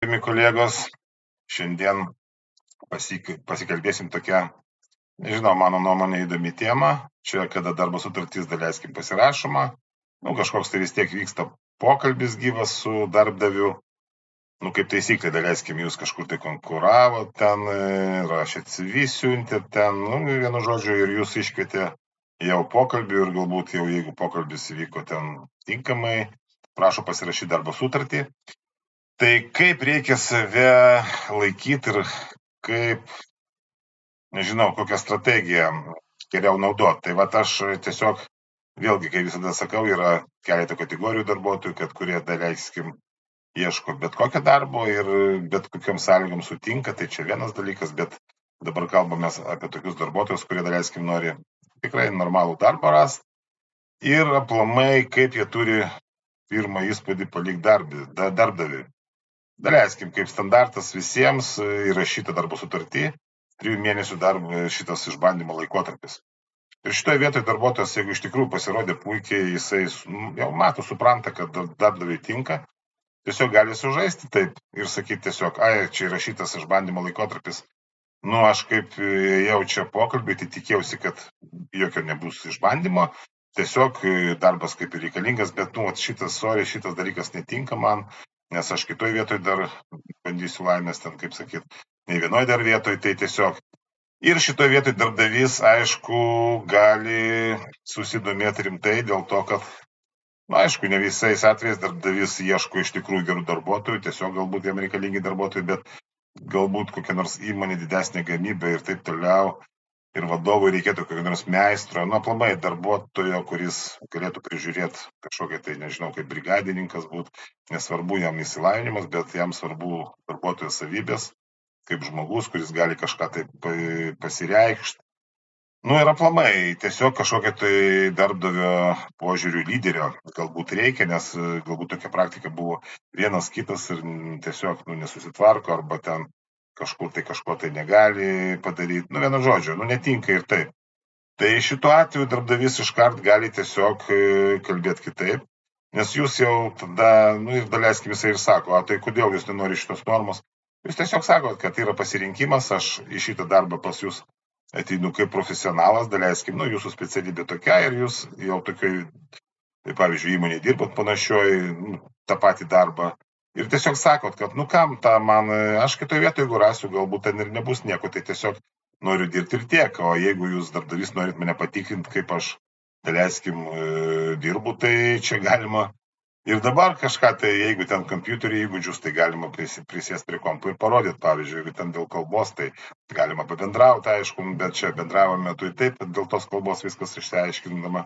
Gerbiami kolegos, šiandien pasikalbėsim tokia, nežinau, mano nuomonė įdomi tema. Čia, kada darbo sutartis, daleiskim, pasirašoma, kažkoks tai vis tiek vyksta pokalbis gyvas su darbdaviu. Kaip taisyklė, daleiskim, jūs kažkur tai konkuravot ten, rašėt CV, siuntėt ten, vienu žodžiu, ir jūs iškvietė jau pokalbį ir galbūt jau, jeigu pokalbis įvyko ten tinkamai, prašo pasirašyti darbo sutartį. Tai kaip reikia save laikyti ir kaip, nežinau, kokią strategiją geriau naudoti. Tai vat aš tiesiog, vėlgi, kaip visada sakau, yra keletą kategorijų darbuotojų, kad kurie, daleiskim, ieško bet kokio darbo ir bet kokiam sąlygom sutinka, tai čia vienas dalykas, bet dabar kalbame apie tokius darbuotojus, kurie, daleiskim, nori tikrai normalų darbą rasti ir aplamai, kaip jie turi pirmą įspūdį palikti darbdaviui. Daleiskim, kaip standartas visiems įrašyta darbo sutartį, 3 mėnesių darbo šitas išbandymo laikotarpis. Ir šitoje vietoje darbuotojas, jeigu iš tikrųjų pasirodė puikiai, jisai jau mato, supranta, kad darbdaviui tinka, tiesiog gali sužaisti taip ir sakyti tiesiog, čia įrašytas išbandymo laikotarpis. Aš kaip jau čia pokalbį, tai tikėjausi, kad jokio nebus išbandymo, tiesiog darbas kaip ir reikalingas, bet šitas dalykas netinka man, nes aš kitoj vietoj dar bandysiu laimės ten, kaip sakyt, nei vienoj dar vietoj, tai tiesiog. Ir šitoj vietoj darbdavys, aišku, gali susidomėti rimtai dėl to, kad, aišku, ne visais atvejais darbdavys ieško iš tikrųjų gerų darbuotojų, tiesiog galbūt jam reikalingi darbuotojai, bet galbūt kokia nors įmonė didesnė gamyba ir taip toliau. Ir vadovui reikėtų kokio nors meistro, aplamai darbuotojo, kuris galėtų prižiūrėti kažkokią tai, nežinau, kaip brigadininkas būt, nesvarbu jam įsilavinimas, bet jam svarbu darbuotojo savybės, kaip žmogus, kuris gali kažką tai pasireikšti. Ir aplamai tiesiog kažkokio tai darbdavio požiūrių lyderio galbūt reikia, nes galbūt tokia praktika buvo vienas kitas ir tiesiog nesusitvarko arba ten kažkur tai kažko tai negali padaryti, vienu žodžiu, netinka ir taip. Tai šituo atveju darbdavys iškart gali tiesiog kalbėti kitaip, nes jūs jau tada, ir daleiskim jisai ir sako, tai kodėl jūs nenori šitos normos? Jūs tiesiog sakot, kad yra pasirinkimas, aš į šitą darbą pas jūs ateinu kaip profesionalas, daleiskim, jūsų specialybė tokia ir jūs jau tokioj, tai pavyzdžiui, įmonėje dirbat panašioj, tą patį darbą. Ir tiesiog sakot, kad kam tą man, aš kitoje vietoje, jeigu rasiu, galbūt ten ir nebus nieko, tai tiesiog noriu dirbti ir tiek. O jeigu jūs darbdavys norit mane patikrinti, kaip aš, daleiskim, dirbu, tai čia galima ir dabar kažką, tai jeigu ten kompiuterio įgūdžius, tai galima prisėsti prie kompo ir parodyti, pavyzdžiui, jeigu ten dėl kalbos, tai galima pabendrauti, aišku, bet čia bendravimo metu ir taip, dėl tos kalbos viskas išsiaiškinama.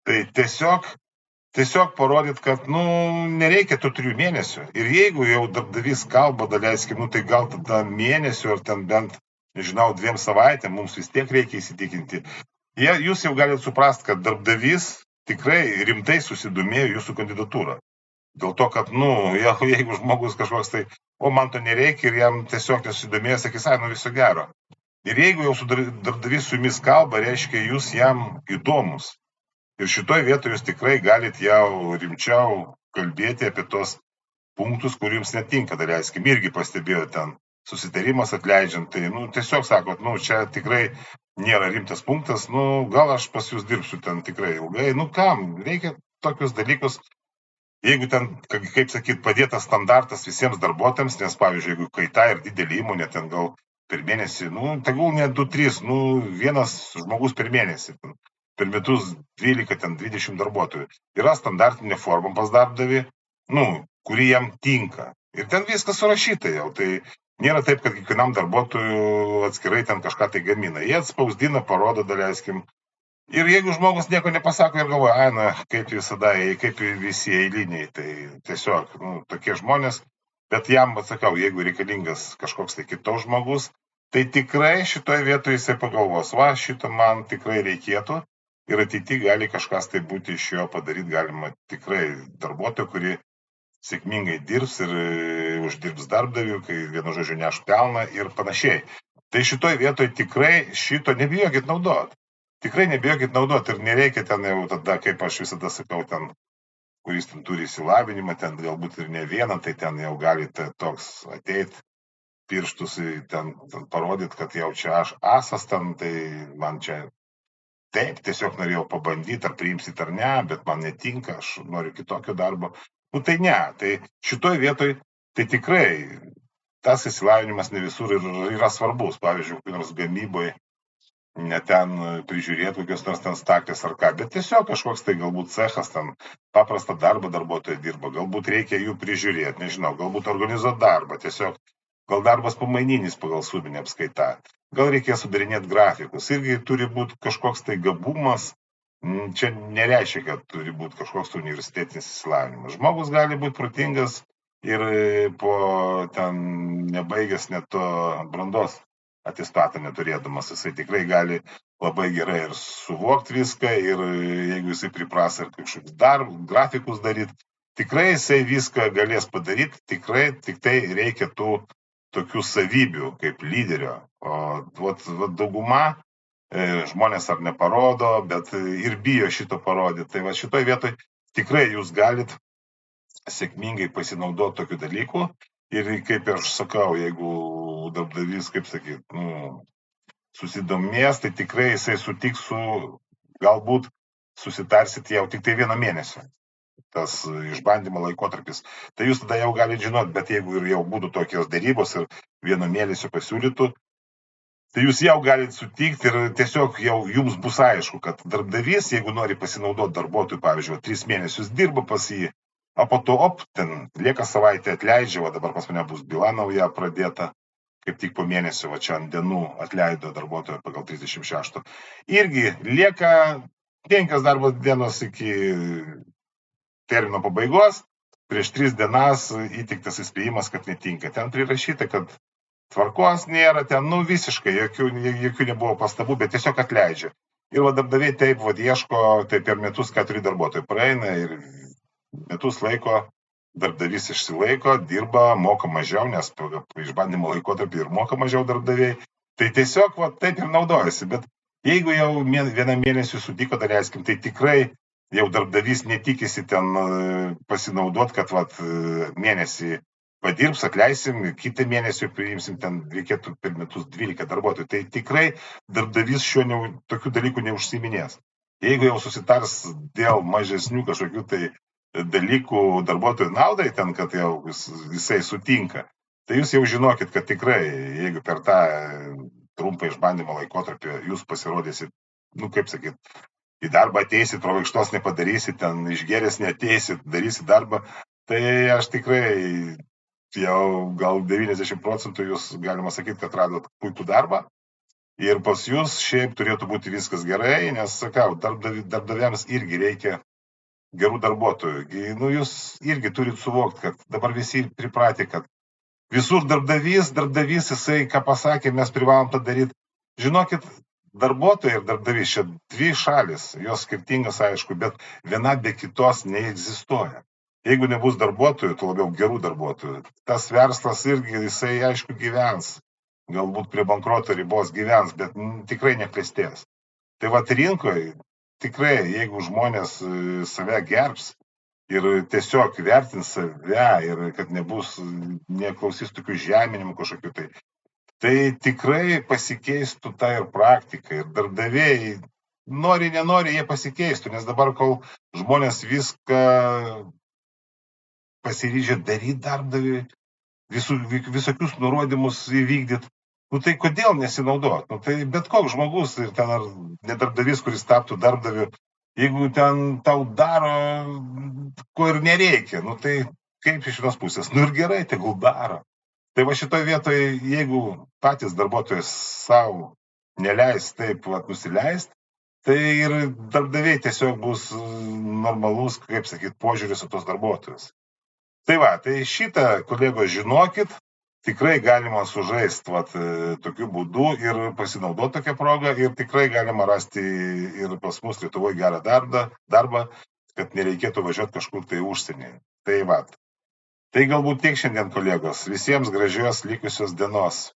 Tai tiesiog parodyt, kad, nereikia tų 3 mėnesių. Ir jeigu jau darbdavys kalba, daleiskim, tai gal tada mėnesių ar ten bent, nežinau, 2 savaitėm, mums vis tiek reikia įsitikinti. Jūs jau galite suprasti, kad darbdavys tikrai rimtai susidomėjo jūsų kandidatūrą. Dėl to, kad, jeigu žmogus kažkoks tai, man to nereikia ir jam tiesiog nesusidomėjo, sakys, viso gero. Ir jeigu jau darbdavys su jumis kalba, reiškia, jūs jam įdomus. Ir šitoj vietoje jūs tikrai galite jau rimčiau kalbėti apie tos punktus, kur jums netinka, daleiskim, irgi pastebėjo ten susitarimas atleidžiant, tai tiesiog sakot, čia tikrai nėra rimtas punktas, gal aš pas jūs dirbsiu ten tikrai ilgai, kam, reikia tokius dalykus, jeigu ten, kaip sakyt, padėtas standartas visiems darbuotojams, nes pavyzdžiui, jeigu kaita ir didelė įmonė, ten gal per mėnesį, tegul ne 2-3, vienas žmogus per mėnesį, per metus 12-20 darbuotojų. Yra standartinė forma pas darbdavį, kuri jam tinka. Ir ten viskas surašyta jau. Tai nėra taip, kad kiekvienam darbuotojų atskirai ten kažką tai gamina. Jie atspausdina, parodo, daleiskim. Ir jeigu žmogus nieko nepasako ir galvoja, kaip visada, kaip visi eiliniai, tai tiesiog, tokie žmonės. Bet jam, atsakau, jeigu reikalingas kažkoks tai kitos žmogus, tai tikrai šitoje vietoje jisai pagalvos, šito man tikrai reikėtų. Ir ateityje gali kažkas tai būti iš jo padaryti, galima tikrai darbuotojų, kurie sėkmingai dirbs ir uždirbs darbdavių, kai vienu žodžiu neš pelną ir panašiai. Tai šitoj vietoje tikrai šito nebijokit naudoti. Tikrai nebijokit naudoti ir nereikia ten jau tada, kaip aš visada sakau, ten kuris ten turi išsilavinimą, ten galbūt ir ne vieną, tai ten jau gali toks ateit pirštus ten parodyti, kad jau čia aš asas ten, tai man čia taip, tiesiog norėjau pabandyti, ar priimsit ar ne, bet man netinka, aš noriu kitokio darbo. Nu tai ne, tai šitoj vietoj, tai tikrai tas išsilavinimas ne visur yra svarbus. Pavyzdžiui, kai nors gamyboje, ne ten prižiūrėti kokios nors ten staklės ar ką, bet tiesiog kažkoks tai galbūt cechas ten paprastą darbą darbuotojai dirba, galbūt reikia jų prižiūrėti, nežinau, galbūt organizuoti darbą, tiesiog gal darbas pamaininis pagal suminę apskaitą, gal reikės sudarinėti grafikus, irgi turi būti kažkoks tai gabumas, čia nereiškia, kad turi būti kažkoks universitetinis išsilavinimas. Žmogus gali būti protingas ir po ten nebaigęs net to brandos atestatą neturėdamas, jisai tikrai gali labai gerai ir suvokti viską ir jeigu jisai pripras ir kažkokius grafikus daryti, tikrai jisai viską galės padaryti, tikrai tik tai reikia tų tokių savybių kaip lyderio. O dauguma žmonės ar neparodo, bet ir bijo šito parodyti. Tai va šitoj vietoj tikrai jūs galit sėkmingai pasinaudoti tokiu dalyku. Ir kaip aš sakau, jeigu darbdavys, kaip sakyt, susidomės, tai tikrai jisai sutiks su, galbūt susitarsit jau tik tai 1 mėnesio. Tas išbandymo laikotarpis. Tai jūs tada jau galite žinoti, bet jeigu ir jau būtų tokios dėrybos ir 1 mėnesio pasiūlytų, tai jūs jau galite sutikti ir tiesiog jau jums bus aišku, kad darbdavys, jeigu nori pasinaudoti darbuotojų, pavyzdžiui, 3 mėnesius dirba pas jį, o po to, ten lieka savaitę atleidžia, o dabar pas mane bus byla nauja pradėta, kaip tik po mėnesio, čia ant dienų atleido darbuotoją pagal 36. Irgi lieka 5 darbo dienos iki termino pabaigos, prieš 3 dienas įteiktas įspėjimas, kad netinka. Ten prirašyta, kad tvarkos nėra, ten visiškai jokių nebuvo pastabų, bet tiesiog atleidžia. Ir darbdaviai taip ieško, tai per metus 4 darbuotojai praeina ir metus laiko darbdavys išsilaiko, dirba, moka mažiau, nes išbandymo laikotarpį ir moka mažiau darbdaviai. Tai tiesiog taip ir naudojasi. Bet jeigu jau 1 mėnesį sutiko, daleiskim, tai tikrai jau darbdavys netikisi ten pasinaudoti, kad mėnesį padirbs, atleisim, kitą mėnesį priimsim, ten reikėtų per metus 12 darbuotojų. Tai tikrai darbdavys tokių dalykų neužsiminės. Jeigu jau susitars dėl mažesnių kažkokių tai dalykų darbuotojų naudai, ten, kad jau jisai sutinka, tai jūs jau žinokit, kad tikrai, jeigu per tą trumpą išbandymo laikotarpį jūs pasirodysit, kaip sakyt, į darbą ateisit, pravaikštos nepadarysit, ten išgerės neateisit, darysit darbą, tai aš tikrai jau gal 90% jūs galima sakyti, kad radot puikų darbą ir pas jūs šiaip turėtų būti viskas gerai, nes, sakau, darbdaviams irgi reikia gerų darbuotojų. Jūs irgi turit suvokti, kad dabar visi pripratę, kad visur darbdavys, jisai, ką pasakė, mes privalom tą daryti. Žinokit, darbuotojai ir darbdavys, čia 2 šalis, jos skirtingas, aišku, bet viena be kitos neegzistuoja. Jeigu nebus darbuotojų, tuo labiau gerų darbuotojų, tas verslas irgi, jisai, aišku, gyvens, galbūt prie bankroto ribos gyvens, bet tikrai neklestės. Tai rinkoje, tikrai, jeigu žmonės save gerbs ir tiesiog vertins save ir kad neklausys tokių žeminimų kažkokių, tai tikrai pasikeistų tą ir praktiką. Ir darbdaviai, nori, nenori, jie pasikeistų, nes dabar, kol žmonės viską pasiryžę daryti darbdaviui, visokius nurodymus įvykdyti, tai kodėl nesinaudot? Tai bet koks žmogus, ir ten ar nedarbdavys, kuris taptų darbdaviu, jeigu ten tau daro, ko ir nereikia, tai kaip iš vienos pusės? Ir gerai, tegul daro. Tai šitoj vietoje, jeigu patys darbuotojas savo neleis taip nusileist, tai ir darbdaviai tiesiog bus normalus, kaip sakyt, požiūris į tos darbuotojus. Tai šitą, kolegos, žinokit, tikrai galima sužaisti tokiu būdu ir pasinaudoti tokią progą ir tikrai galima rasti ir pas mus Lietuvoje gerą darbą, kad nereikėtų važiuoti kažkur tai užsienį. Tai galbūt tiek šiandien, kolegos. Visiems gražios likusios dienos.